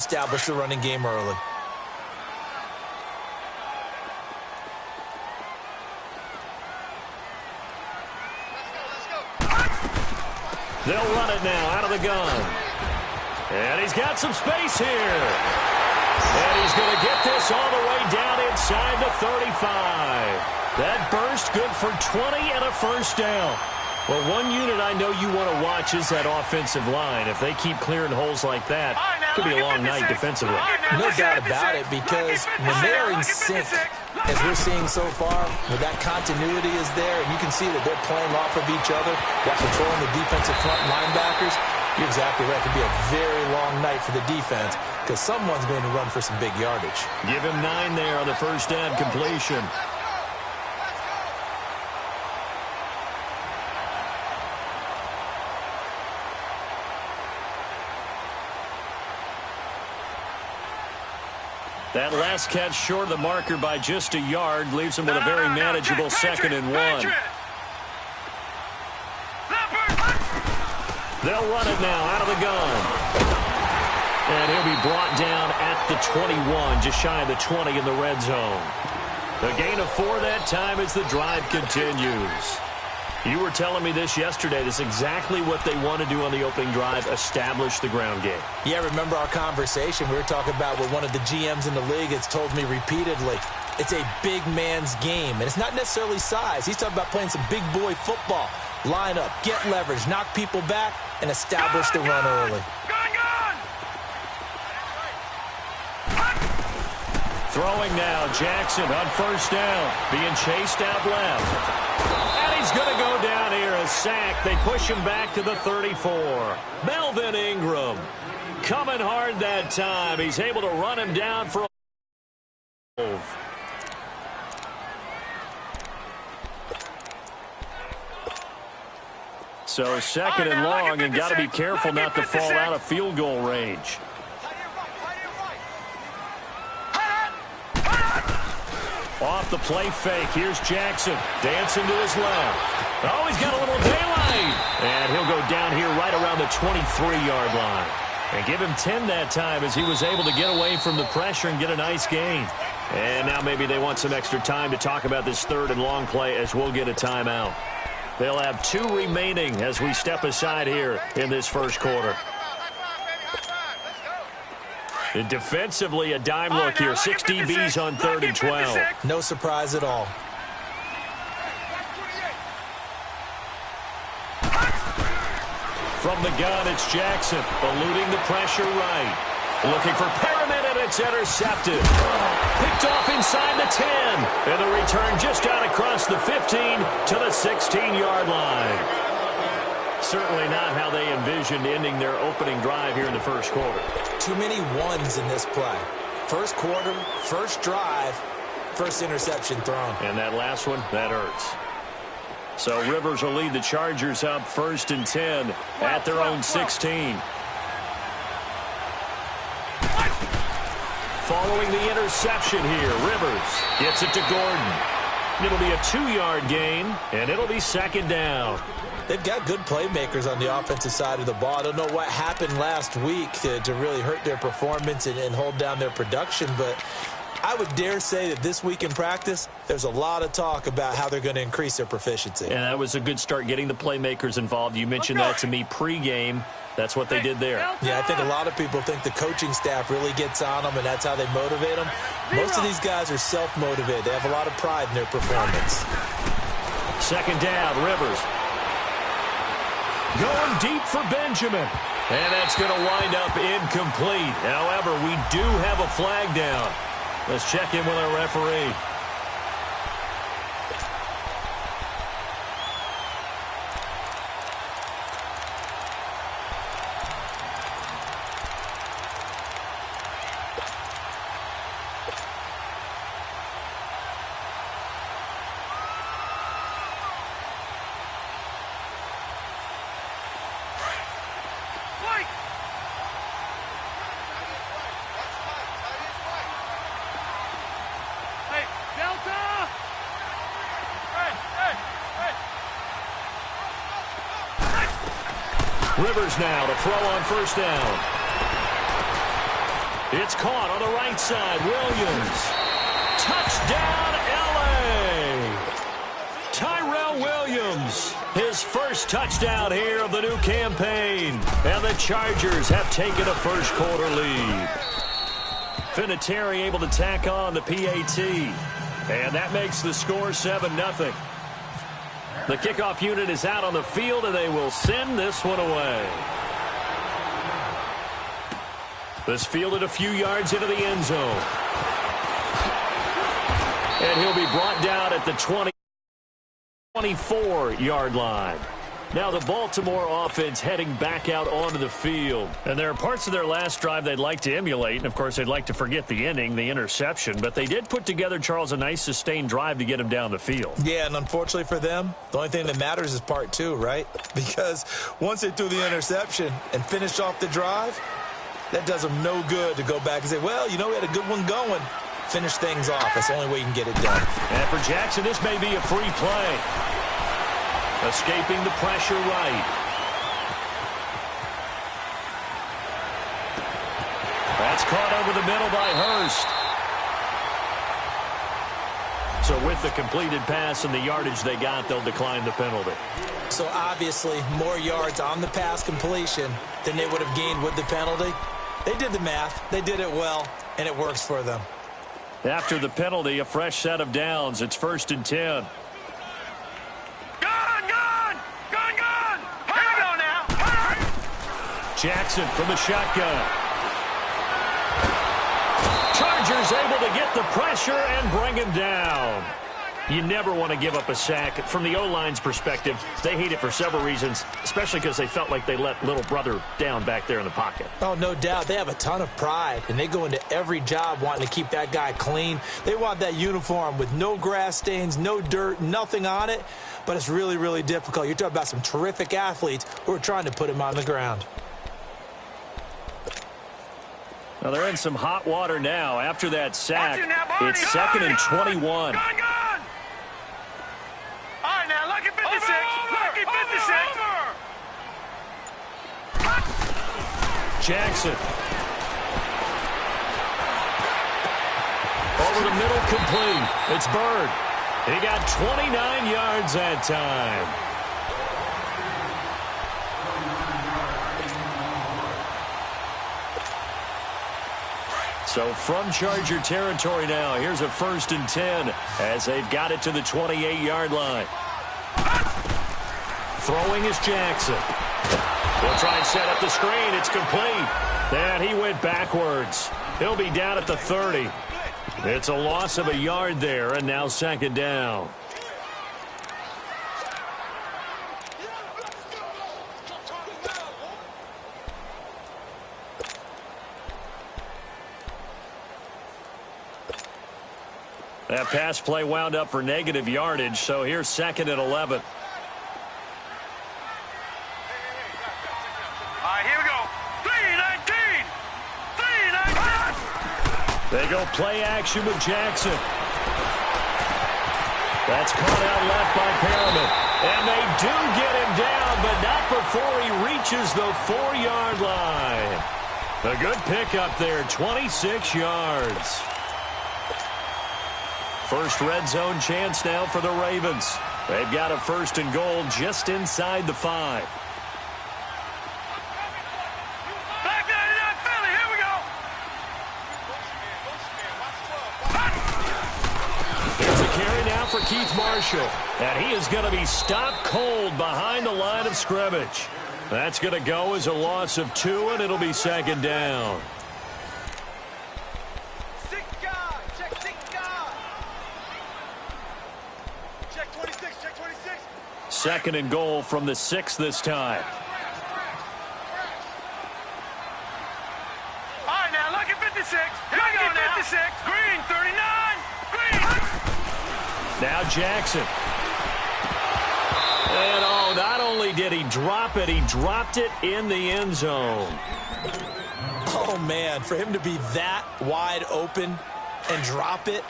establish the running game early. They'll run it now out of the gun. And he's got some space here. And he's going to get this all the way down inside the 35. That burst good for 20 and a first down. Well, one unit I know you want to watch is that offensive line. If they keep clearing holes like that, it could be a long night defensively. No doubt about it, because when they are in sync, as we're seeing so far, where that continuity is there, and you can see that they're playing off of each other while controlling the defensive front linebackers, you're exactly right. It could be a very long night for the defense because someone's going to run for some big yardage. Give him 9 there on the first down completion. That last catch short of the marker by just a yard leaves him with a very manageable 2nd and 1. They'll run it now out of the gun. And he'll be brought down at the 21, just shy of the 20 in the red zone. The gain of 4 that time as the drive continues. You were telling me this yesterday. This is exactly what they want to do on the opening drive, establish the ground game. Yeah, remember our conversation? We were talking about what one of the GMs in the league has told me repeatedly. It's a big man's game, and it's not necessarily size. He's talking about playing some big boy football. Line up, get leverage, knock people back, and establish the run early. Throwing now, Jackson on first down, being chased out left. And he's going to go down here, a sack. They push him back to the 34. Melvin Ingram coming hard that time. He's able to run him down for a So 2nd and long, and got to be careful not to fall out of field goal range. Off the play fake. Here's Jackson dancing to his left. Oh, he's got a little daylight. And he'll go down here right around the 23-yard line. And give him 10 that time as he was able to get away from the pressure and get a nice gain. And now maybe they want some extra time to talk about this 3rd and long play as we'll get a timeout. They'll have 2 remaining as we step aside here in this first quarter. And defensively, a dime look here. 6 DBs on 3rd and 12. No surprise at all. From the gun, it's Jackson, eluding the pressure right. Looking for Perriman, and it's intercepted. Picked off inside the 10. And the return just out across the 15 to the 16-yard line. Certainly not how they envisioned ending their opening drive here in the first quarter. Too many ones in this play. First quarter, first drive, first interception thrown. And that last one, that hurts. So Rivers will lead the Chargers up 1st and 10 at their own 16. Following the interception here, Rivers gets it to Gordon. It'll be a 2-yard gain, and it'll be 2nd down. They've got good playmakers on the offensive side of the ball. I don't know what happened last week to really hurt their performance and hold down their production, but I would dare say that this week in practice, there's a lot of talk about how they're going to increase their proficiency. And that was a good start, getting the playmakers involved. You mentioned that to me pregame. That's what they did there. Yeah, I think a lot of people think the coaching staff really gets on them, and that's how they motivate them. Most of these guys are self-motivated. They have a lot of pride in their performance. 2nd down, Rivers. Going deep for Benjamin. And that's going to wind up incomplete. However, we do have a flag down. Let's check in with our referee. Rivers now to throw on first down. It's caught on the right side. Williams. Touchdown, L.A. Tyrell Williams. His first touchdown here of the new campaign. And the Chargers have taken a first-quarter lead. Vinatieri able to tack on the PAT. And that makes the score 7-0. The kickoff unit is out on the field, and they will send this one away. This fielded a few yards into the end zone. And he'll be brought down at the 24-yard line. Now the Baltimore offense heading back out onto the field. And there are parts of their last drive they'd like to emulate. And, of course, they'd like to forget the ending, the interception. But they did put together, Charles, a nice sustained drive to get him down the field. Yeah, and unfortunately for them, the only thing that matters is part two, right? Because once they threw the interception and finished off the drive, that does them no good to go back and say, well, you know, we had a good one going. Finish things off. That's the only way you can get it done. And for Jackson, this may be a free play. Escaping the pressure right. That's caught over the middle by Hurst. So with the completed pass and the yardage they got, they'll decline the penalty. So obviously more yards on the pass completion than they would have gained with the penalty. They did the math. They did it well, and it works for them. After the penalty, a fresh set of downs. It's 1st and 10. Jackson from the shotgun. Chargers able to get the pressure and bring him down. You never want to give up a sack. From the O-line's perspective, they hate it for several reasons, especially because they felt like they let little brother down back there in the pocket. Oh, no doubt. They have a ton of pride, and they go into every job wanting to keep that guy clean. They want that uniform with no grass stains, no dirt, nothing on it, but it's really, really difficult. You're talking about some terrific athletes who are trying to put him on the ground. Now they're in some hot water now. After that sack, it's 2nd and 21. All right, now, lucky 56. Lucky 56. Jackson. Over the middle, complete. It's Bird. He got 29 yards that time. So from Charger territory now, here's a 1st and 10 as they've got it to the 28-yard line. Throwing is Jackson. He'll try and set up the screen. It's complete. And he went backwards. He'll be down at the 30. It's a loss of a yard there, and now 2nd down. That pass play wound up for negative yardage, so here's 2nd and 11. All right, here we go. 3-19. 3-19. They go play action with Jackson. That's caught out left by Perriman. And they do get him down, but not before he reaches the 4-yard line. A good pickup there, 26 yards. First red zone chance now for the Ravens. They've got a 1st and goal just inside the 5. Back 99 Philly, here we go. There's a carry now for Keith Marshall. And he is going to be stopped cold behind the line of scrimmage. That's going to go as a loss of 2, and it'll be 2nd down. Check 26, check 26. 2nd and goal from the 6 this time. All right, now, lucky 56. Here we go now. 56. Green, 39. Green. Now Jackson. And oh, not only did he drop it, he dropped it in the end zone. Oh, man, for him to be that wide open and drop it.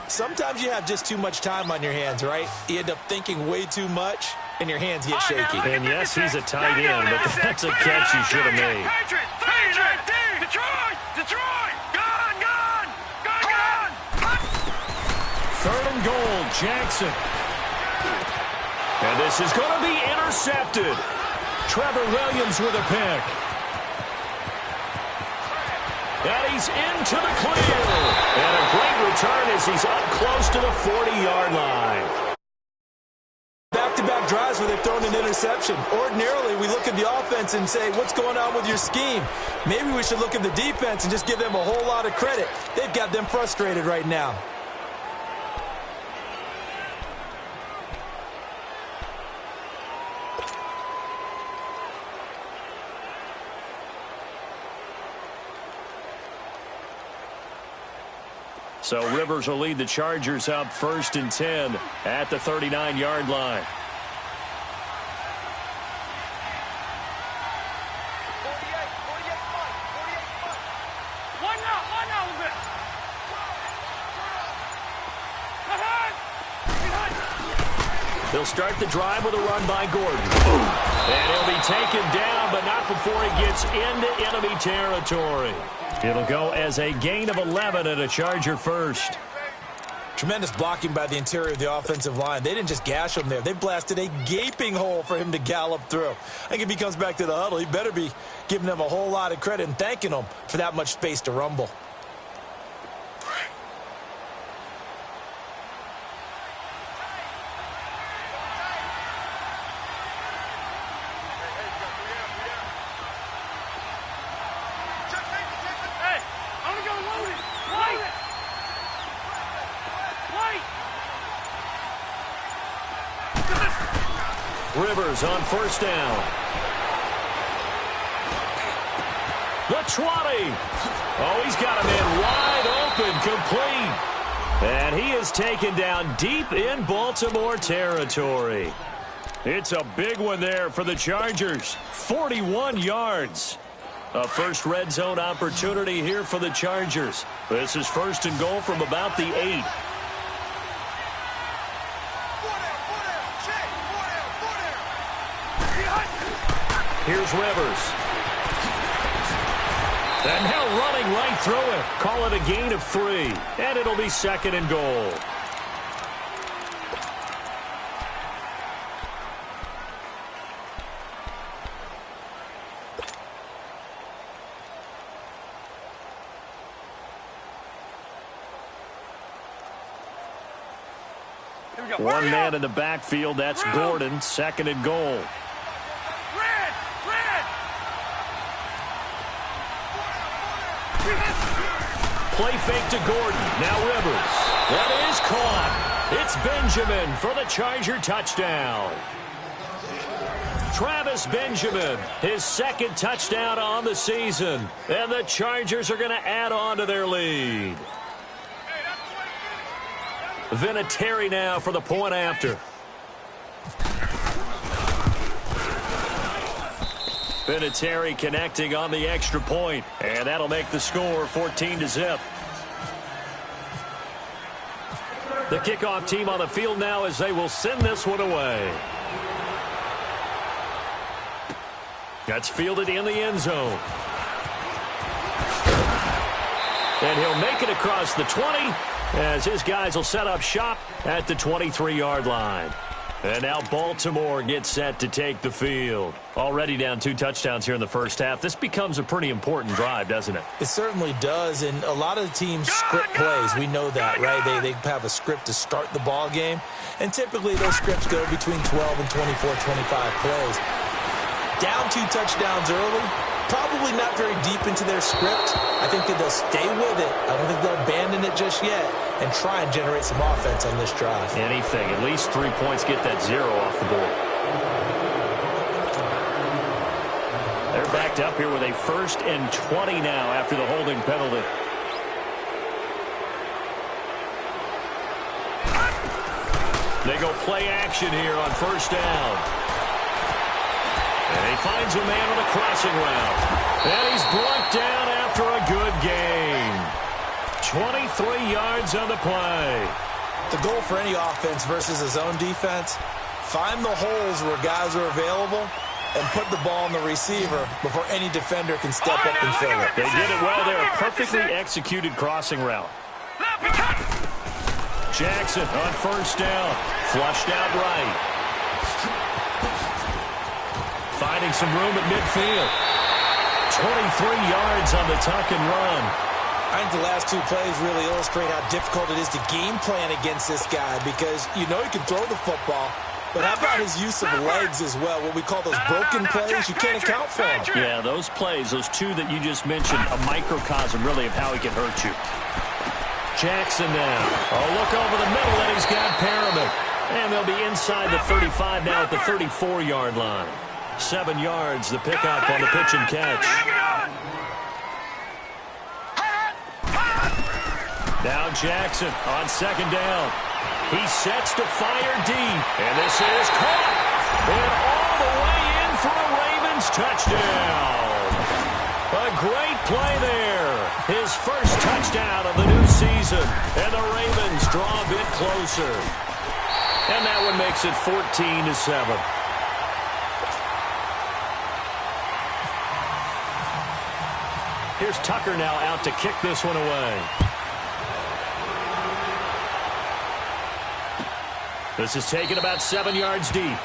Sometimes you have just too much time on your hands, right? You end up thinking way too much, and your hands get shaky. And yes, he's a tight end, but that's a catch he should have made. Patriot, 3-19. Detroit, Detroit. goal, Jackson. And this is going to be intercepted. Trevor Williams with a pick. And he's into the clear. And a great return as he's up close to the 40-yard line. Back-to-back drives where they've thrown an interception. Ordinarily, we look at the offense and say, what's going on with your scheme? Maybe we should look at the defense and just give them a whole lot of credit. They've got them frustrated right now. So Rivers will lead the Chargers up 1st and 10 at the 39-yard line. They'll start the drive with a run by Gordon. And he'll be taken down, but not before he gets into enemy territory. It'll go as a gain of 11 and a Charger first. Tremendous blocking by the interior of the offensive line. They didn't just gash him there. They blasted a gaping hole for him to gallop through. I think if he comes back to the huddle, he better be giving them a whole lot of credit and thanking them for that much space to rumble. Rivers on 1st down. The 20. Oh, he's got a man wide open, complete. And he is taken down deep in Baltimore territory. It's a big one there for the Chargers. 41 yards. A first red zone opportunity here for the Chargers. This is 1st and goal from about the 8. Here's Rivers. And now running right through it. Call it a gain of 3. And it'll be 2nd and goal. One man in the backfield. That's Gordon. 2nd and goal. Play fake to Gordon. Now Rivers. That is caught. It's Benjamin for the Charger touchdown. Travis Benjamin, his 2nd touchdown on the season. And the Chargers are going to add on to their lead. Vinatieri now for the point after. Vinatieri connecting on the extra point, and that'll make the score 14-0. The kickoff team on the field now as they will send this one away. That's fielded in the end zone. And he'll make it across the 20 as his guys will set up shop at the 23-yard line. And now Baltimore gets set to take the field. Already down 2 touchdowns here in the first half. This becomes a pretty important drive, doesn't it? It certainly does, and a lot of the teams script plays. We know that, right? They have a script to start the ball game, and typically those scripts go between 12 and 24, 25 plays. Down 2 touchdowns early, probably not very deep into their script. I think that they'll stay with it. I don't think they'll abandon it just yet and try and generate some offense on this drive. Anything. At least 3 points, get that 0 off the board. They're backed up here with a 1st and 20 now after the holding penalty. They go play action here on 1st down. And he finds a man on a crossing route. And he's brought down after a good gain. 23 yards on the play. The goal for any offense versus a zone defense, find the holes where guys are available and put the ball on the receiver before any defender can step up and fill it. They did it well there. A perfectly executed crossing route. Jackson on first down. Flushed out right. Finding some room at midfield. 23 yards on the tuck and run. I think the last two plays really illustrate how difficult it is to game plan against this guy because you know he can throw the football, but how about his use of legs as well, what we call those broken plays? You can't account for them. Yeah, those plays, those two that you just mentioned, a microcosm really of how he can hurt you. Jackson now. Oh, look over the middle, and he's got Perriman. And they'll be inside the 35 now at the 34-yard line. 7 yards, the pickup on the pitch and catch. Now Jackson on second down. He sets to fire deep. And this is caught. And all the way in for a Ravens touchdown. A great play there. His first touchdown of the new season. And the Ravens draw a bit closer. And that one makes it 14-7. Here's Tucker now out to kick this one away. This is taken about 7 yards deep.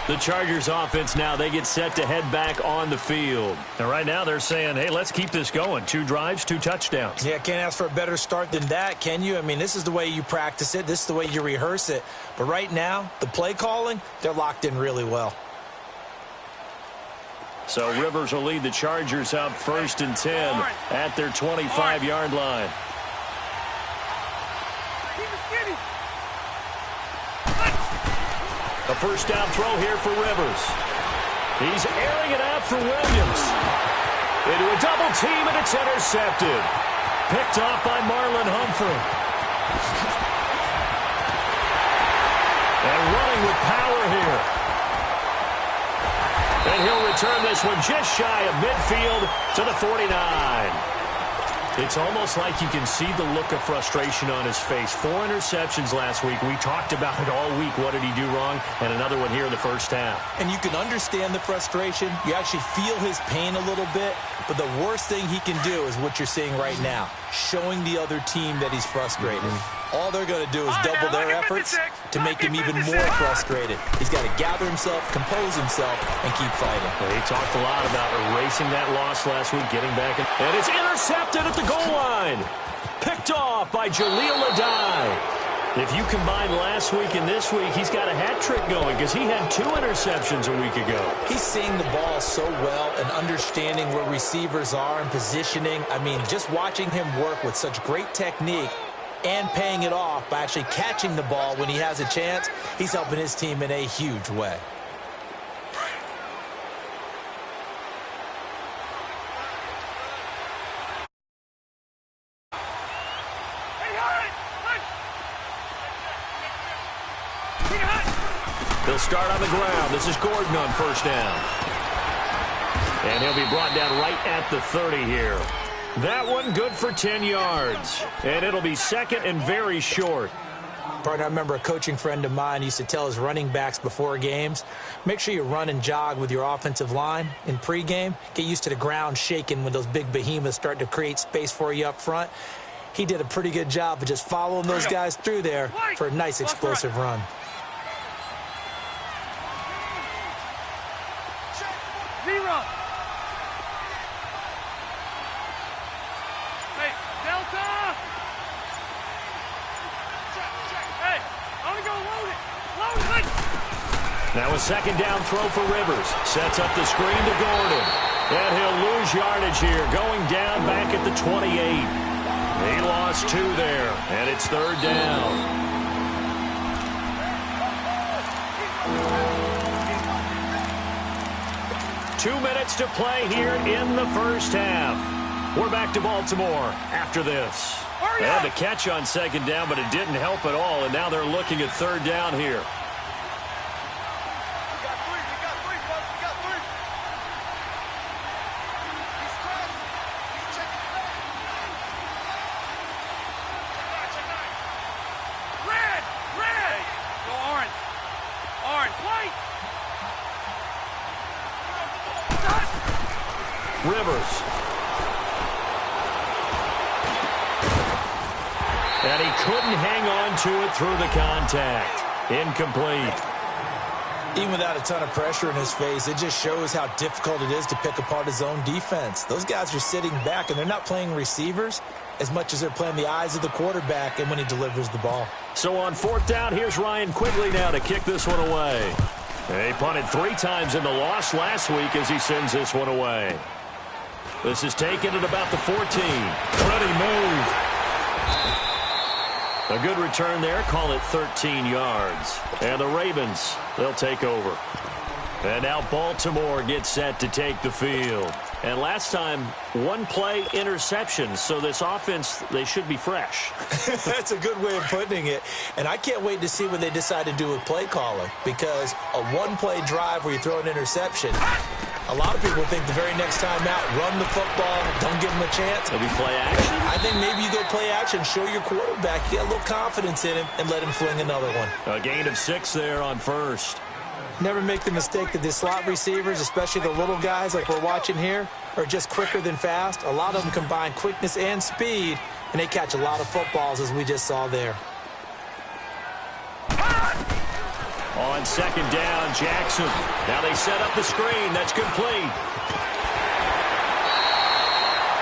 The Chargers offense now, they get set to head back on the field. And right now they're saying, hey, let's keep this going. 2 drives, 2 touchdowns. Yeah, can't ask for a better start than that, can you? I mean, this is the way you practice it. This is the way you rehearse it. But right now, the play calling, they're locked in really well. So Rivers will lead the Chargers out 1st and 10 at their 25-yard line. A first down throw here for Rivers. He's airing it out for Williams. Into a double team, and it's intercepted. Picked off by Marlon Humphrey. And running with power here. And he'll return this one just shy of midfield to the 49. It's almost like you can see the look of frustration on his face. 4 interceptions last week. We talked about it all week. What did he do wrong? And another one here in the first half. And you can understand the frustration. You actually feel his pain a little bit. But the worst thing he can do is what you're seeing right now, showing the other team that he's frustrated. All they're going to do is double their efforts to make him even more frustrated. He's got to gather himself, compose himself, and keep fighting. Well, he talked a lot about erasing that loss last week, getting back. And it's intercepted at the goal line. Picked off by Jaleel Adai. If you combine last week and this week, he's got a hat trick going because he had 2 interceptions a week ago. He's seeing the ball so well and understanding where receivers are and positioning. I mean, just watching him work with such great technique and paying it off by actually catching the ball when he has a chance, he's helping his team in a huge way. They'll start on the ground. This is Gordon on first down. And he'll be brought down right at the 30 here. That one good for 10 yards. And it'll be second and very short. Partner, I remember a coaching friend of mine used to tell his running backs before games, make sure you run and jog with your offensive line in pregame. Get used to the ground shaking when those big behemoths start to create space for you up front. He did a pretty good job of just following those guys through there for a nice explosive run. Now a second down throw for Rivers. Sets up the screen to Gordon. And he'll lose yardage here, going down back at the 28. He lost 2 there, and it's third down. Two minutes to play here in the first half. We're back to Baltimore after this. They had the catch on second down, but it didn't help at all, and now they're looking at third down here. Rivers. And he couldn't hang on to it through the contact. Incomplete. Even without a ton of pressure in his face, it just shows how difficult it is to pick apart his own defense. Those guys are sitting back, and they're not playing receivers as much as they're playing the eyes of the quarterback and when he delivers the ball. So on fourth down, here's Ryan Quigley now to kick this one away. He punted 3 times in the loss last week as he sends this one away. This is taken at about the 14. Pretty move. A good return there. Call it 13 yards. And the Ravens, they'll take over. And now Baltimore gets set to take the field. And last time, 1-play interception. So this offense, they should be fresh. That's a good way of putting it. And I can't wait to see what they decide to do with play calling. Because a 1-play drive where you throw an interception, a lot of people think the very next time out, run the football, don't give him a chance. Maybe play action? I think maybe you go play action, show your quarterback, get a little confidence in him, and let him fling another one. A gain of 6 there on first. Never make the mistake that the slot receivers, especially the little guys like we're watching here, are just quicker than fast. A lot of them combine quickness and speed, and they catch a lot of footballs, as we just saw there. On second down, Jackson. Now they set up the screen. That's complete.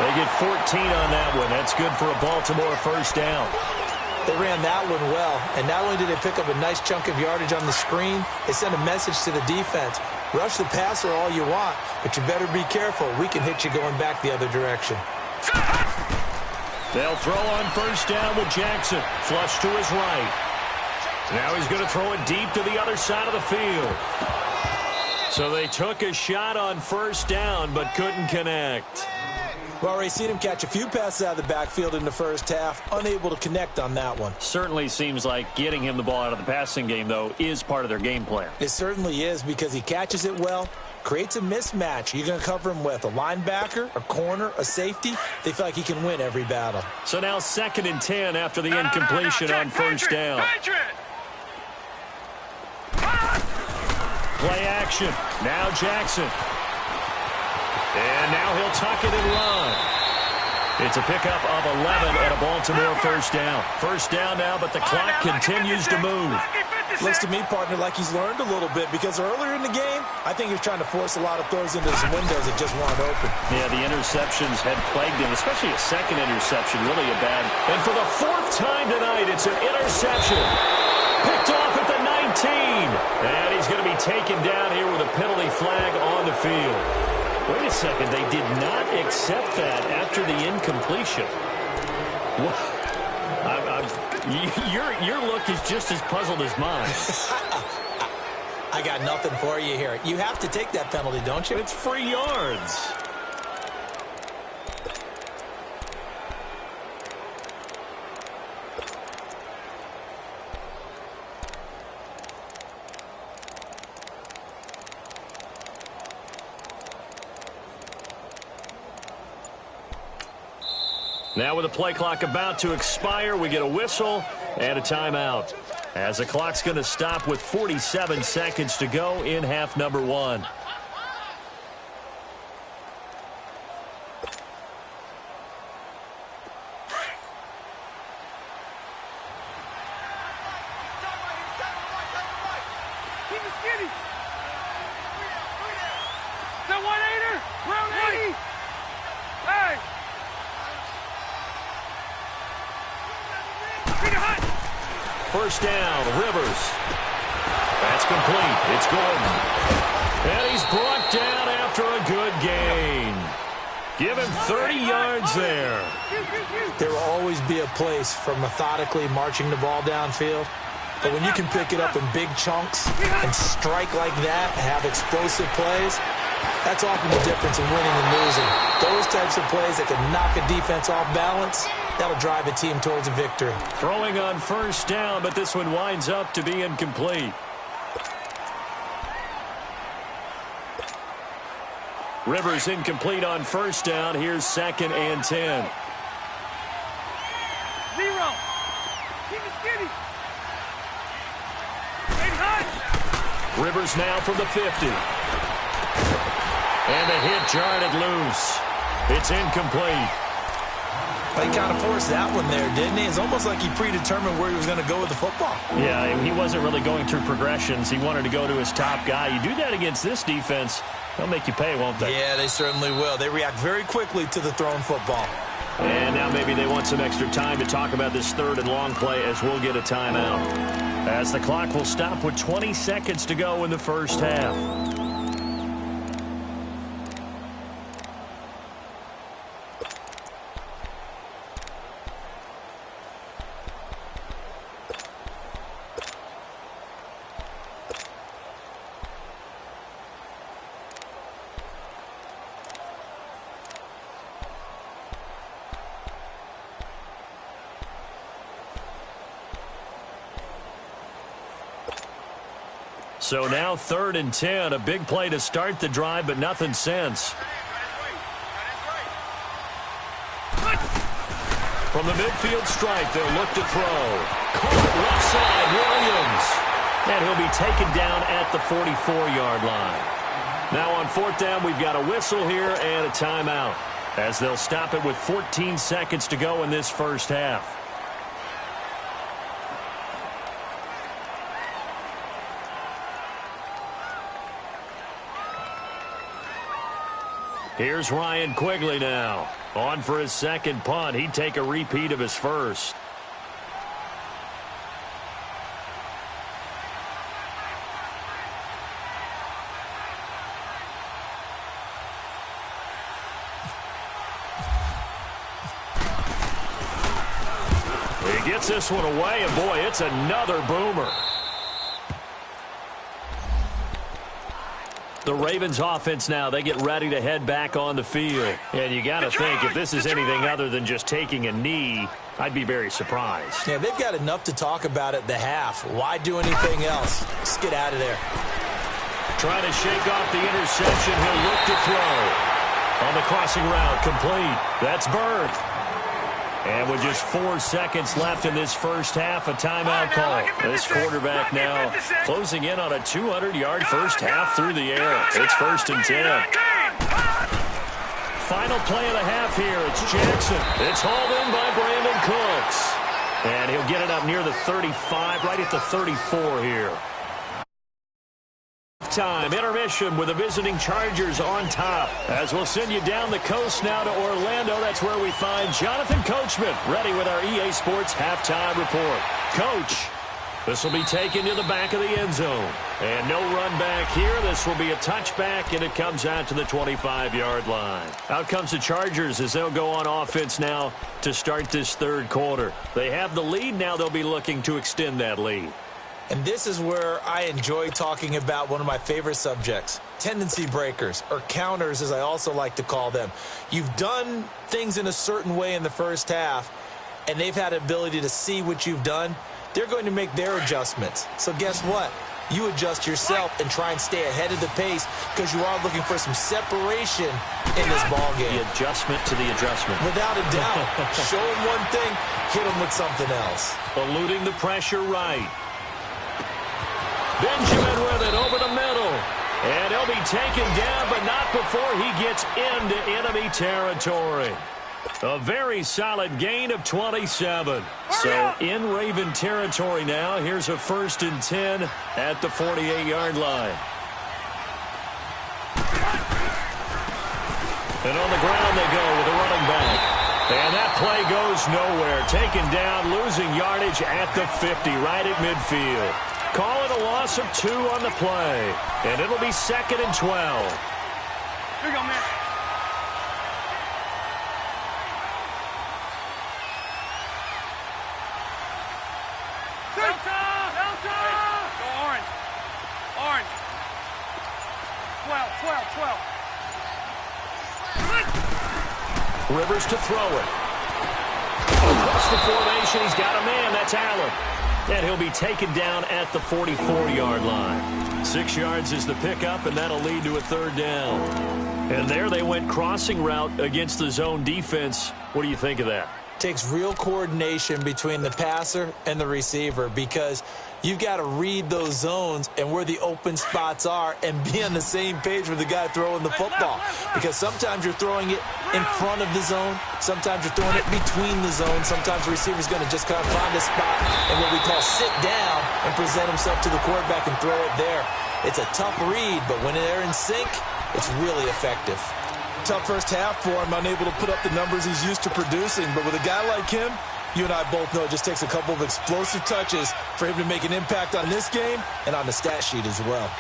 They get 14 on that one. That's good for a Baltimore first down. They ran that one well, and not only did they pick up a nice chunk of yardage on the screen, they sent a message to the defense. Rush the passer all you want, but you better be careful. We can hit you going back the other direction. They'll throw on first down with Jackson. Flush to his right. Now he's going to throw it deep to the other side of the field. So they took a shot on first down, but couldn't connect. Well, already seen him catch a few passes out of the backfield in the first half, unable to connect on that one. Certainly seems like getting him the ball out of the passing game, though, is part of their game plan. It certainly is, because he catches it well, creates a mismatch. You're going to cover him with a linebacker, a corner, a safety. They feel like he can win every battle. So now 2nd and 10 after the incompletion on first down. Play action. Now Jackson. And now he'll tuck it and run. It's a pickup of 11 and a Baltimore first down. First down now, but the clock continues to move. Looks to me, partner, like he's learned a little bit, because earlier in the game, I think he was trying to force a lot of throws into some windows that just weren't open. Yeah, the interceptions had plagued him, especially a second interception, really a bad. And for the 4th time tonight, it's an interception. Picked off at the 19. And he's going to be taken down here with a penalty flag on the field. Wait a second, they did not accept that after the incompletion. Your look is just as puzzled as mine. I got nothing for you here. You have to take that penalty, don't you? It's free yards. Now with the play clock about to expire, we get a whistle and a timeout. As the clock's going to stop with 47 seconds to go in half number 1. First down, Rivers. That's complete. It's Gordon. And he's brought down after a good gain. Give him 30 yards there. There will always be a place for methodically marching the ball downfield. But when you can pick it up in big chunks and strike like that and have explosive plays, that's often the difference in winning and losing. Those types of plays that can knock a defense off balance, that'll drive a team towards a victory. Throwing on first down, but this one winds up to be incomplete. Rivers incomplete on first down. Here's 2nd and 10. 0. Keep it skinny. Rivers now from the 50. And the hit jarred it loose. It's incomplete. He kind of forced that one there, didn't he? It's almost like he predetermined where he was going to go with the football. Yeah, he wasn't really going through progressions. He wanted to go to his top guy. You do that against this defense, they'll make you pay, won't they? Yeah, they certainly will. They react very quickly to the thrown football. And now maybe they want some extra time to talk about this third and long play as we'll get a timeout. As the clock will stop with 20 seconds to go in the first half. So now 3rd and 10, a big play to start the drive, but nothing since. From the midfield stripe, they'll look to throw. Caught left side, Williams. And he'll be taken down at the 44-yard line. Now on 4th down, we've got a whistle here and a timeout, as they'll stop it with 14 seconds to go in this first half. Here's Ryan Quigley now. On for his second punt. He'd take a repeat of his first. He gets this one away, and boy, it's another boomer. The Ravens offense now, they get ready to head back on the field. And you got to think, if this is anything other than just taking a knee, I'd be very surprised. Yeah, they've got enough to talk about at the half. Why do anything else? Just get out of there. Trying to shake off the interception. He'll look to throw. On the crossing route, complete. That's Bird. And with just 4 seconds left in this first half, a timeout call. This quarterback now closing in on a 200-yard first half through the air. It's 1st and 10. Final play of the half here. It's Jackson. It's hauled in by Brandon Cooks. And he'll get it up near the 35, right at the 34 here. Time intermission with the visiting Chargers on top. As we'll send you down the coast now to Orlando. That's where we find Jonathan Coachman ready with our EA Sports halftime report. Coach, this will be taken to the back of the end zone. And no run back here. This will be a touchback, and it comes out to the 25-yard line. Out comes the Chargers as they'll go on offense now to start this third quarter. They have the lead. Now they'll be looking to extend that lead. And this is where I enjoy talking about one of my favorite subjects, tendency breakers, or counters as I also like to call them. You've done things in a certain way in the first half, and they've had the ability to see what you've done. They're going to make their adjustments. So guess what? You adjust yourself and try and stay ahead of the pace because you are looking for some separation in this ball game. The adjustment to the adjustment. Without a doubt. Show them one thing, hit them with something else. Eluding the pressure right. Benjamin with it over the middle. And he'll be taken down, but not before he gets into enemy territory. A very solid gain of 27. So in Raven territory now. Here's a 1st and 10 at the 48-yard line. And on the ground they go with a running back. And that play goes nowhere. Taken down, losing yardage at the 50, right at midfield. Call it a loss of 2 on the play. And it'll be 2nd and 12. Here you go, man. Delta! Go orange. Orange. 12. Rivers to throw it. Across the formation, he's got a man. That's Allen. And he'll be taken down at the 44-yard line. 6 yards is the pickup, and that'll lead to a 3rd down. And there they went crossing route against the zone defense. What do you think of that? Takes real coordination between the passer and the receiver because You've got to read those zones and where the open spots are and be on the same page with the guy throwing the football. Because sometimes you're throwing it in front of the zone. Sometimes you're throwing it between the zones. Sometimes the receiver's going to just kind of find a spot and what we call sit down and present himself to the quarterback and throw it there. It's a tough read, but when they're in sync, it's really effective. Tough first half for him, unable to put up the numbers he's used to producing. But with a guy like him, you and I both know it just takes a couple of explosive touches for him to make an impact on this game and on the stat sheet as well.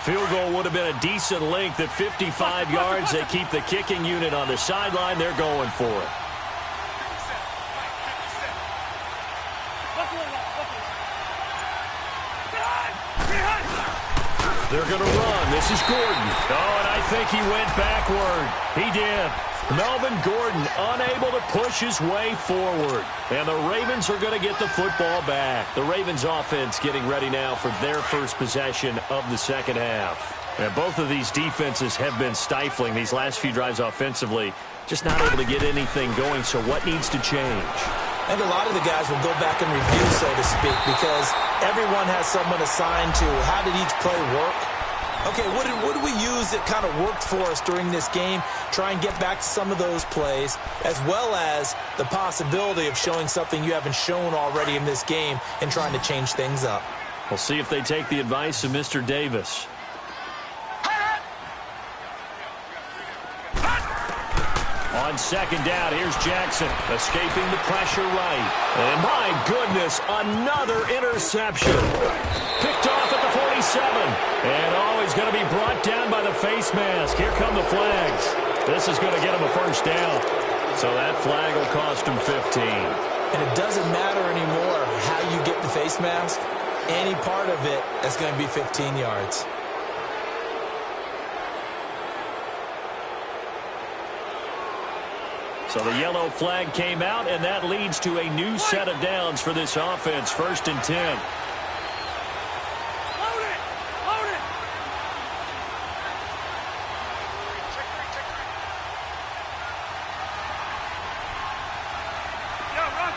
Field goal would have been a decent length at 55 yards. They keep the kicking unit on the sideline. They're going for it. They're going to run. This is Gordon. Oh, and I think he went backward. He did. Melvin Gordon unable to push his way forward. And the Ravens are going to get the football back. The Ravens offense getting ready now for their first possession of the second half. And both of these defenses have been stifling these last few drives offensively. Just not able to get anything going. So what needs to change? I think a lot of the guys will go back and review, so to speak, because everyone has someone assigned to how did each play work. Okay, what did we use that kind of worked for us during this game? Try and get back to some of those plays, as well as the possibility of showing something you haven't shown already in this game and trying to change things up. We'll see if they take the advice of Mr. Davis. On second down, here's Jackson, escaping the pressure right. And my goodness, another interception. Picked off at the 47. And always going to be brought down by the face mask. Here come the flags. This is going to get him a first down. So that flag will cost him 15. And it doesn't matter anymore how you get the face mask. Any part of it is going to be 15 yards. So the yellow flag came out, and that leads to a new set of downs for this offense. 1st and 10. Load it! Load it! Yeah, run!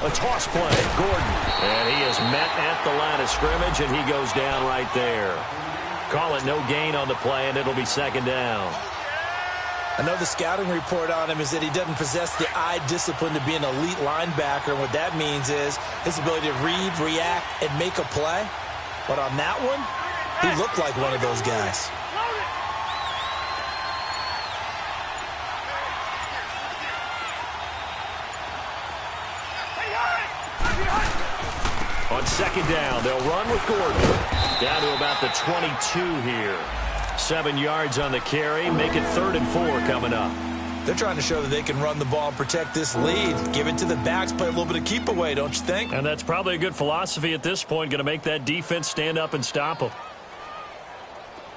A toss play, Gordon. And he is met at the line of scrimmage, and he goes down right there. Call it no gain on the play, and it'll be second down. I know the scouting report on him is that he doesn't possess the eye discipline to be an elite linebacker. And what that means is his ability to read, react, and make a play. But on that one, he looked like one of those guys. On second down, they'll run with Gordon. Down to about the 22 here. 7 yards on the carry. Make it 3rd and 4 coming up. They're trying to show that they can run the ball and protect this lead. Give it to the backs, play a little bit of keep away, don't you think? And that's probably a good philosophy at this point. Going to make that defense stand up and stop them.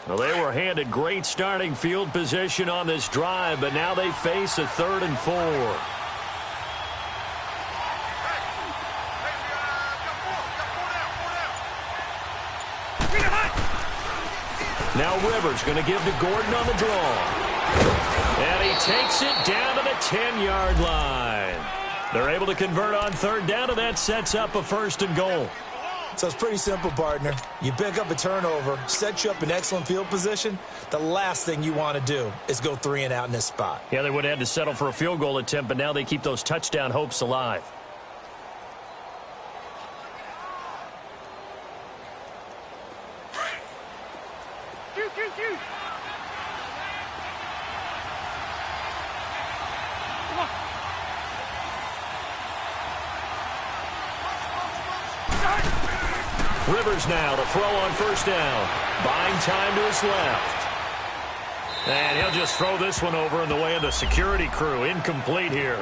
Well, they were handed great starting field position on this drive, but now they face a 3rd and 4. Now Rivers going to give to Gordon on the draw. And he takes it down to the 10-yard line. They're able to convert on 3rd down, and that sets up a 1st and goal. So it's pretty simple, partner. You pick up a turnover, set you up in excellent field position. The last thing you want to do is go 3 and out in this spot. Yeah, they would have had to settle for a field goal attempt, but now they keep those touchdown hopes alive. Rivers now to throw on 1st down. Buying time to his left. And he'll just throw this one over in the way of the security crew. Incomplete here.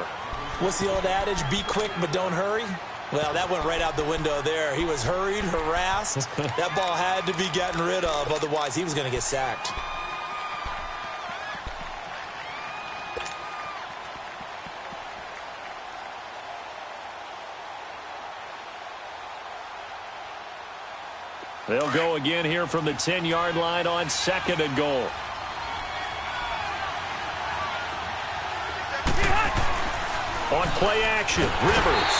What's the old adage? Be quick, but don't hurry. Well, that went right out the window there. He was hurried, harassed. That ball had to be gotten rid of. Otherwise, he was going to get sacked. They'll go again here from the 10-yard line on 2nd and goal. On play action, Rivers.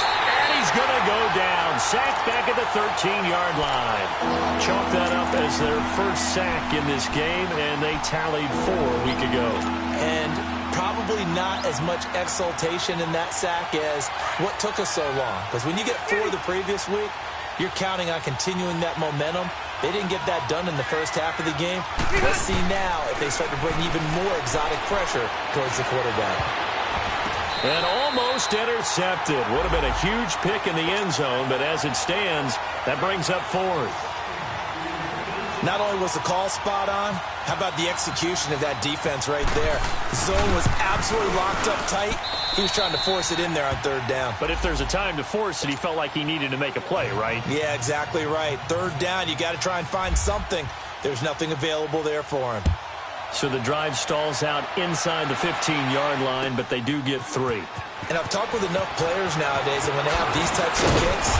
And he's going to go down. Sacked back at the 13-yard line. Chalk that up as their first sack in this game, and they tallied 4 a week ago. And probably not as much exultation in that sack as what took us so long. Because when you get 4 the previous week, you're counting on continuing that momentum. They didn't get that done in the first half of the game. Let's see now if they start to bring even more exotic pressure towards the quarterback. And almost intercepted. Would have been a huge pick in the end zone, but as it stands, that brings up 4th. Not only was the call spot on, how about the execution of that defense right there? The zone was absolutely locked up tight. He was trying to force it in there on 3rd down. But if there's a time to force it, he felt like he needed to make a play, right? Yeah, exactly right. 3rd down, you got to try and find something. There's nothing available there for him. So the drive stalls out inside the 15-yard line, but they do get 3. And I've talked with enough players nowadays, and when they have these types of kicks,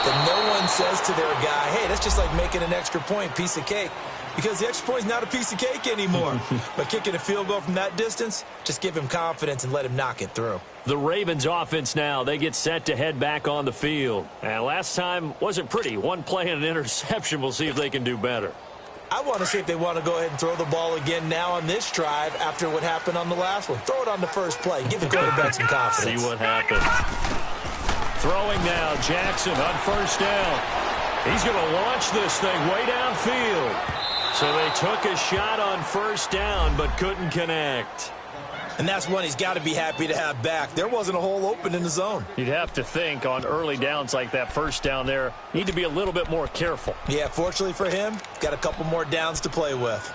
that no one says to their guy, hey, that's just like making an extra point, piece of cake. Because the extra point is not a piece of cake anymore. But kicking a field goal from that distance, just give him confidence and let him knock it through. The Ravens offense now, they get set to head back on the field. And last time wasn't pretty. 1 play and an interception. We'll see if they can do better. I want to see if they want to go ahead and throw the ball again now on this drive after what happened on the last one. Throw it on the first play. Give the quarterback some confidence. See what happens. Throwing now, Jackson on 1st down. He's going to launch this thing way downfield. So they took a shot on 1st down but couldn't connect. And that's one he's got to be happy to have back. There wasn't a hole open in the zone. You'd have to think on early downs like that 1st down there, need to be a little bit more careful. Yeah, fortunately for him, got a couple more downs to play with.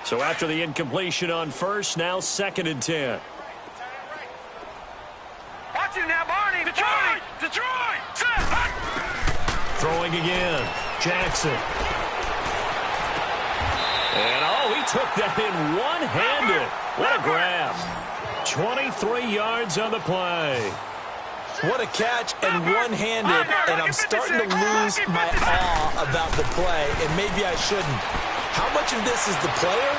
So after the incompletion on 1st, now 2nd and 10. Watch it now, Barney. Detroit! Detroit! Set! Throwing again. Jackson. And, he took that in one-handed. What a grab. 23 yards on the play. What a catch and one-handed, and I'm starting to lose my awe about the play, and maybe I shouldn't. How much of this is the player?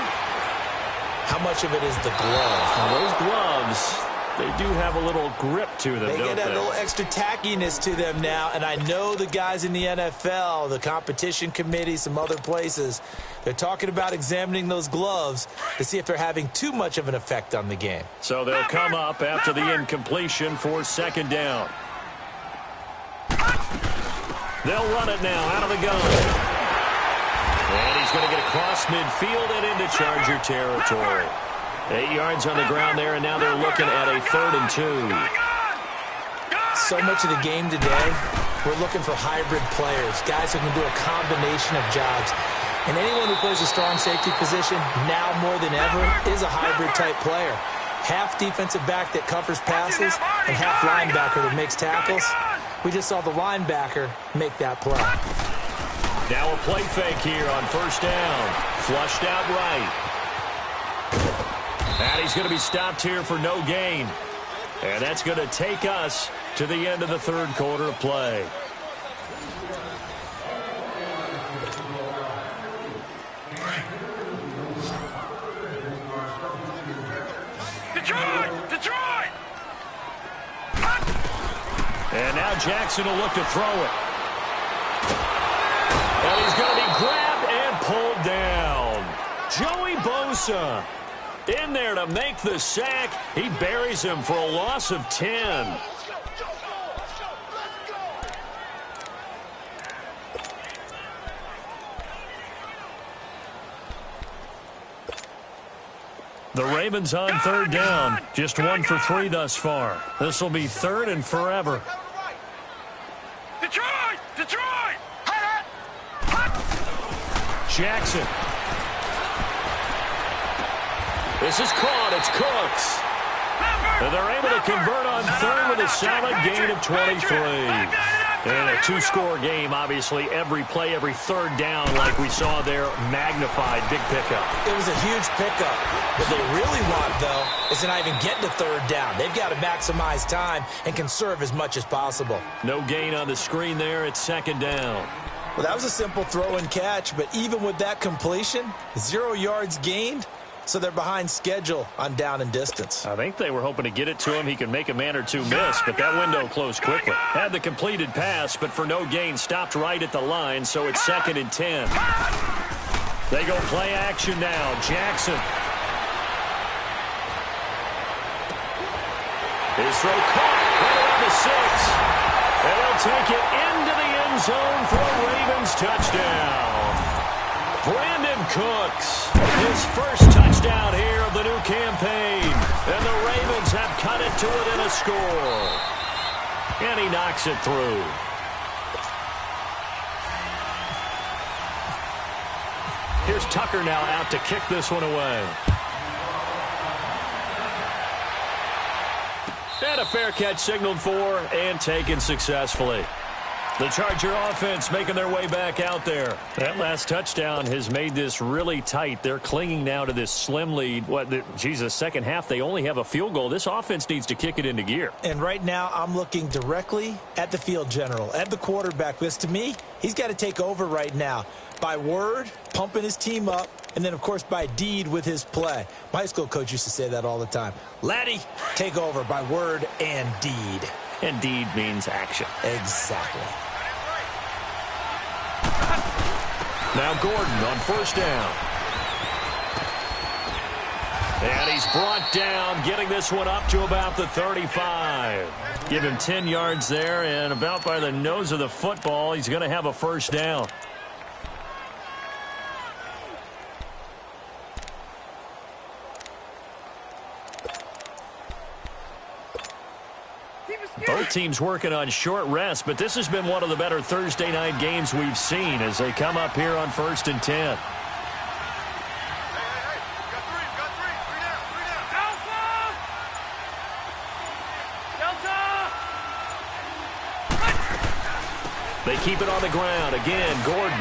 How much of it is the glove? Now, those gloves, they do have a little grip to them, They don't get they? a little extra tackiness to them now, and I know the guys in the NFL, the competition committee, some other places, they're talking about examining those gloves to see if they're having too much of an effect on the game. So they'll come up after the incompletion for 2nd down. They'll run it now out of the gun. And he's going to get across midfield and into Charger territory. 8 yards on the ground there, and now they're looking at a 3rd and 2. So much of the game today, we're looking for hybrid players, guys who can do a combination of jobs. And anyone who plays a strong safety position, now more than ever, is a hybrid-type player. Half defensive back that covers passes and half linebacker that makes tackles. We just saw the linebacker make that play. Now a play fake here on 1st down. Flushed out right. And he's going to be stopped here for no gain. And that's going to take us to the end of the 3rd quarter of play. Detroit! Detroit! And now Jackson will look to throw it. And he's going to be grabbed and pulled down. Joey Bosa in there to make the sack. He buries him for a loss of 10. The Ravens on 3rd down. Just 1 for 3 thus far. This will be 3rd and forever. Detroit! Detroit! Jackson. This is caught. It's Cooks. And they're able to convert on 3rd with a solid gain of 23. And a 2-score game, obviously, every play, every 3rd down, like we saw there, magnified, big pickup. It was a huge pickup. What they really want, though, is to not even get to 3rd down. They've got to maximize time and conserve as much as possible. No gain on the screen there. It's 2nd down. Well, that was a simple throw and catch, but even with that completion, 0 yards gained, so they're behind schedule on down and distance. I think they were hoping to get it to him. He can make a man or two miss, but that window closed quickly. Had the completed pass, but for no gain, stopped right at the line, so it's 2nd and 10. They go play action now. Jackson. His throw caught right around the 6. And they'll take it into the end zone for a Ravens touchdown. Brandon Cooks, his first touchdown here of the new campaign. And the Ravens have cut it to within a score. And he knocks it through. Here's Tucker now out to kick this one away. And a fair catch signaled for and taken successfully. The Charger offense making their way back out there. That last touchdown has made this really tight. They're clinging now to this slim lead. Second half, they only have a field goal. This offense needs to kick it into gear. And right now, I'm looking directly at the field general, at the quarterback. Because to me, he's got to take over right now. By word, pumping his team up, and then, of course, by deed with his play. My high school coach used to say that all the time. Laddie, take over by word and deed. And deed means action. Exactly. Now Gordon on first down. And he's brought down, getting this one up to about the 35. Give him 10 yards there, and about by the nose of the football, he's going to have a first down. Both teams working on short rest, but this has been one of the better Thursday night games we've seen as they come up here on 1st and 10. They keep it on the ground. Again, Gordon.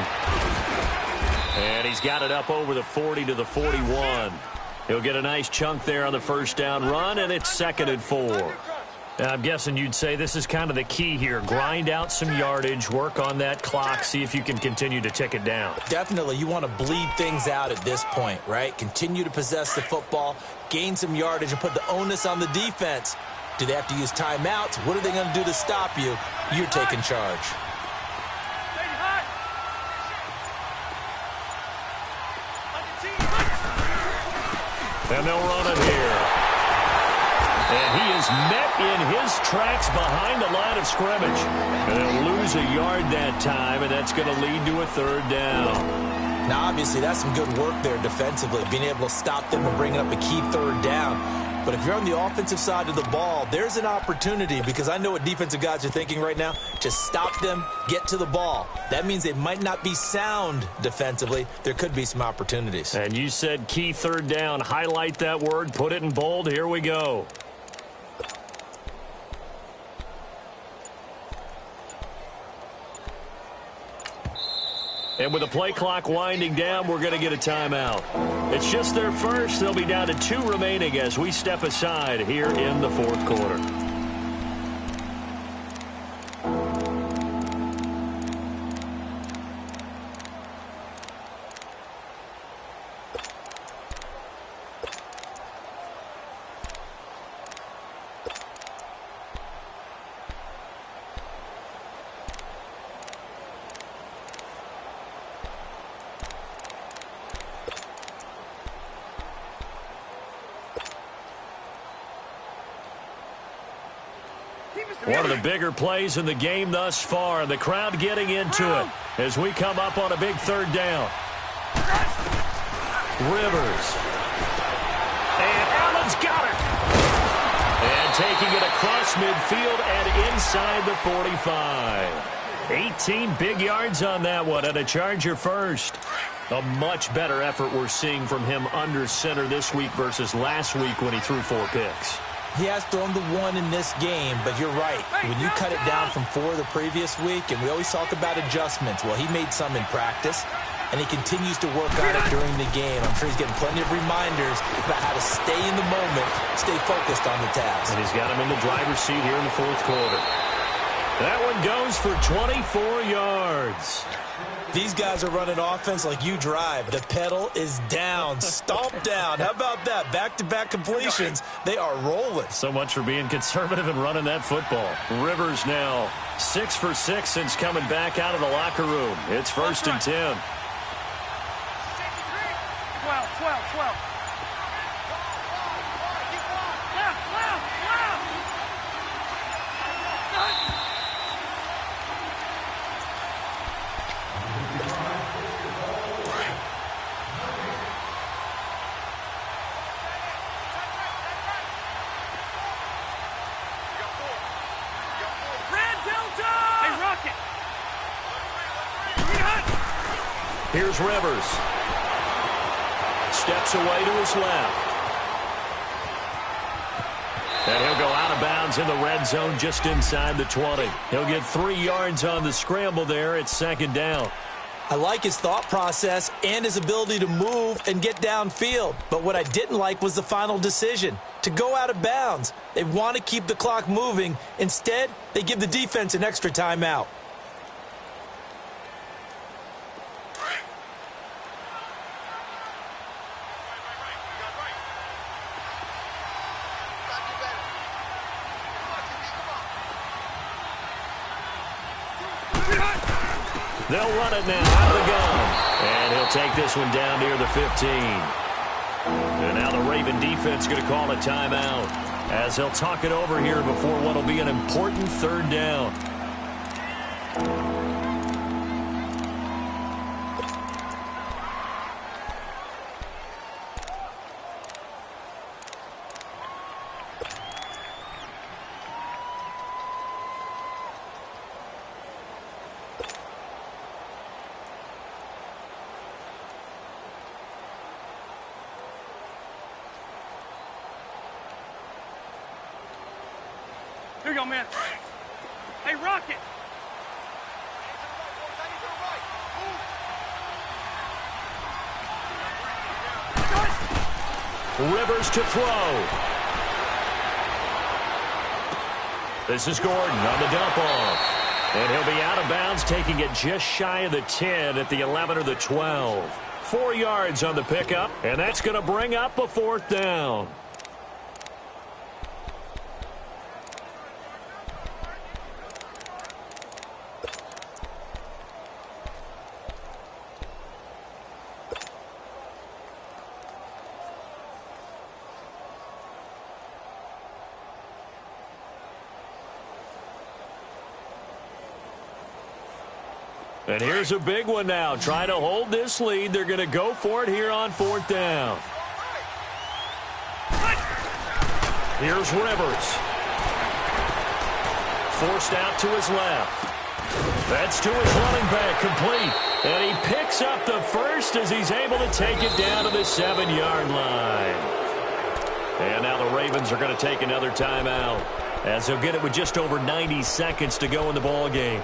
And he's got it up over the 40 to the 41. He'll get a nice chunk there on the first down run, and it's 2nd and 4. I'm guessing you'd say this is kind of the key here. Grind out some yardage, work on that clock, see if you can continue to tick it down. Definitely. You want to bleed things out at this point, right? Continue to possess the football, gain some yardage, and put the onus on the defense. Do they have to use timeouts? What are they going to do to stop you? You're taking charge. And they'll run it here. And he is met in his tracks behind the line of scrimmage. And they'll lose a yard that time, and that's going to lead to a 3rd down. Now, obviously, that's some good work there defensively, being able to stop them and bringing up a key 3rd down. But if you're on the offensive side of the ball, there's an opportunity, because I know what defensive guys are thinking right now. Just stop them, get to the ball. That means they might not be sound defensively. There could be some opportunities. And you said key 3rd down. Highlight that word, put it in bold. Here we go. And with the play clock winding down, we're going to get a timeout. It's just their first. They'll be down to 2 remaining as we step aside here in the 4th quarter. One of the bigger plays in the game thus far, and the crowd getting into it as we come up on a big 3rd down. Rivers. And Allen's got it. And taking it across midfield and inside the 45. 18 big yards on that one, and a Charger first. A much better effort we're seeing from him under center this week versus last week when he threw 4 picks. He has thrown the 1 in this game, but you're right. When you cut it down from 4 the previous week, and we always talk about adjustments, well, he made some in practice, and he continues to work on it during the game. I'm sure he's getting plenty of reminders about how to stay in the moment, stay focused on the task. And he's got him in the driver's seat here in the 4th quarter. That one goes for 24 yards. These guys are running offense like you drive. The pedal is down, stomped down. How about that? Back-to-back completions. They are rolling. So much for being conservative and running that football. Rivers now 6 for 6 since coming back out of the locker room. It's 1st and 10. 12. Here's Rivers. Steps away to his left. And he'll go out of bounds in the red zone just inside the 20. He'll get 3 yards on the scramble there. It's 2nd down. I like his thought process and his ability to move and get downfield. But what I didn't like was the final decision, to go out of bounds. They want to keep the clock moving. Instead, they give the defense an extra timeout. They'll run it now out of the gun. And he'll take this one down near the 15. And now the Raven defense going to call a timeout as he'll talk it over here before what will be an important 3rd down. Here you go, man. Hey, Rocket. Rivers to throw. This is Gordon on the dump off. And he'll be out of bounds, taking it just shy of the 10 at the 11 or the 12. 4 yards on the pickup, and that's going to bring up a 4th down. And here's a big one now. Trying to hold this lead. They're going to go for it here on 4th down. Here's Rivers. Forced out to his left. That's to his running back, complete. And he picks up the first as he's able to take it down to the 7-yard line. And now the Ravens are going to take another timeout as they'll get it with just over 90 seconds to go in the ball game.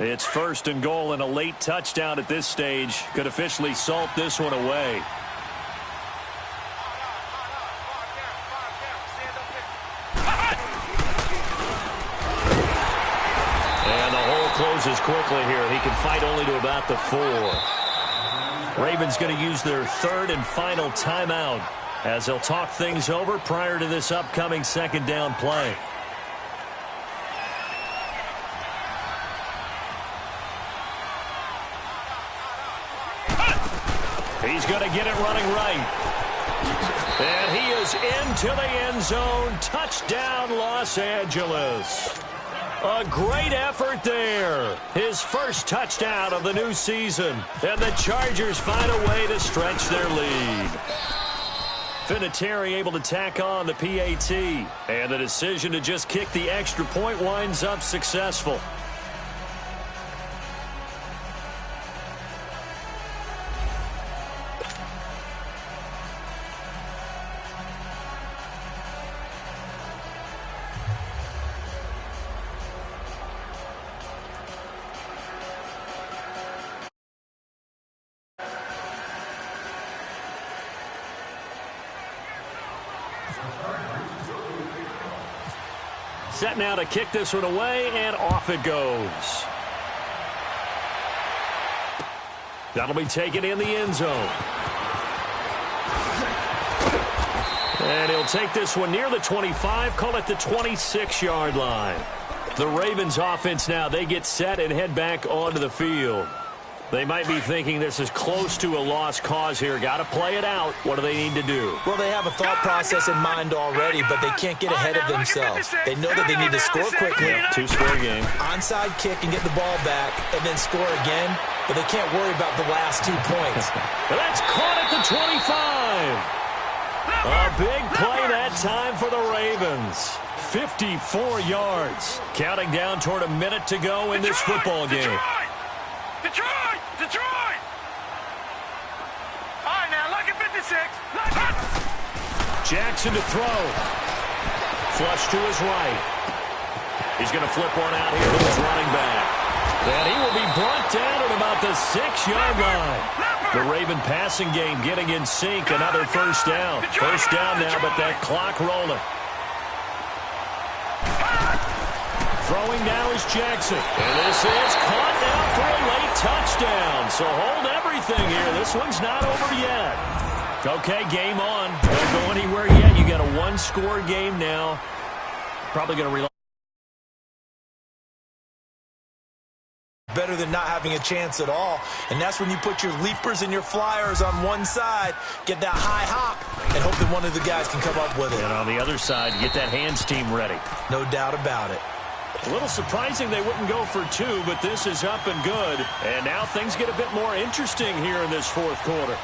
It's 1st and goal, and a late touchdown at this stage could officially salt this one away. And the hole closes quickly here. He can fight only to about the 4. Ravens going to use their 3rd and final timeout as they'll talk things over prior to this upcoming 2nd down play. He's going to get it running right. And he is into the end zone. Touchdown, Los Angeles. A great effort there. His first touchdown of the new season. And the Chargers find a way to stretch their lead. Vinatieri able to tack on the PAT. And the decision to just kick the extra point winds up successful. set now to kick this one away, and off it goes. That'll be taken in the end zone. And he'll take this one near the 25, call it the 26-yard line. The Ravens offense now, they get set and head back onto the field. They might be thinking this is close to a lost cause here. Got to play it out. What do they need to do? Well, they have a thought process in mind already, but they can't get ahead of themselves. They know that they need to score quickly. Two-score game. Onside kick and get the ball back and then score again, but they can't worry about the last 2 points. That's caught at the 25. A big play that time for the Ravens. 54 yards. Counting down toward a minute to go in this football game. Detroit! Detroit! All right, now, look at 56. Jackson to throw. Flush to his right. He's going to flip one out here to his running back. And he will be brought down at about the 6-yard line. The Raven passing game getting in sync. Another first down. First down now, but that clock rolling. Throwing now is Jackson. And this is caught now for a late touchdown. So hold everything here. This one's not over yet. Okay, game on. Don't go anywhere yet. You got a one-score game now. Probably going to rely. Better than not having a chance at all. And that's when you put your leapers and your flyers on one side, get that high hop, and hope that one of the guys can come up with it. And on the other side, get that hands team ready. No doubt about it. A little surprising they wouldn't go for two, but this is up and good. And now things get a bit more interesting here in this fourth quarter.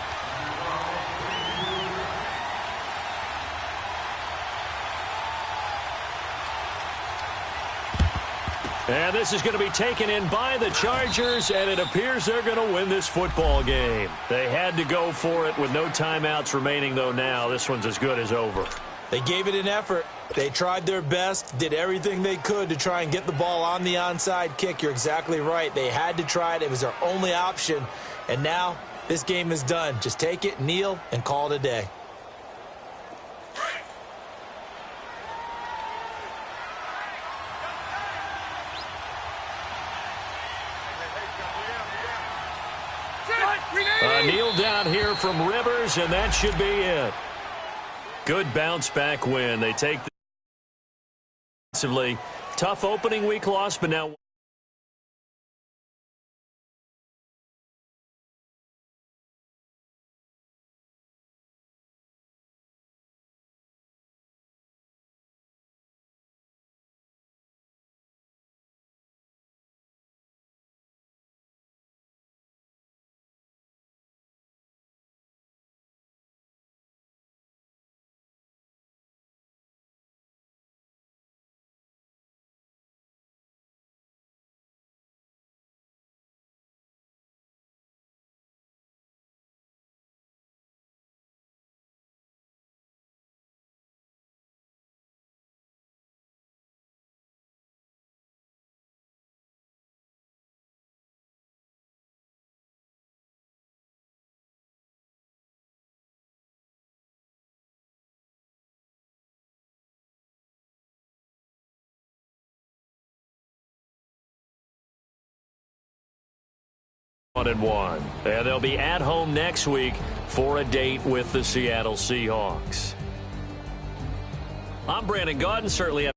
And this is going to be taken in by the Chargers, and it appears they're going to win this football game. They had to go for it with no timeouts remaining, though now. This one's as good as over. They gave it an effort. They tried their best, did everything they could to try and get the ball on the onside kick. You're exactly right. They had to try it. It was their only option. And now this game is done. Just take it, kneel, and call it a day. A kneel down here from Rivers, and that should be it. Good bounce-back win. They take the defensively. Tough opening week loss, but now and 1. And they'll be at home next week for a date with the Seattle Seahawks. I'm Brandon Gaudin, certainly.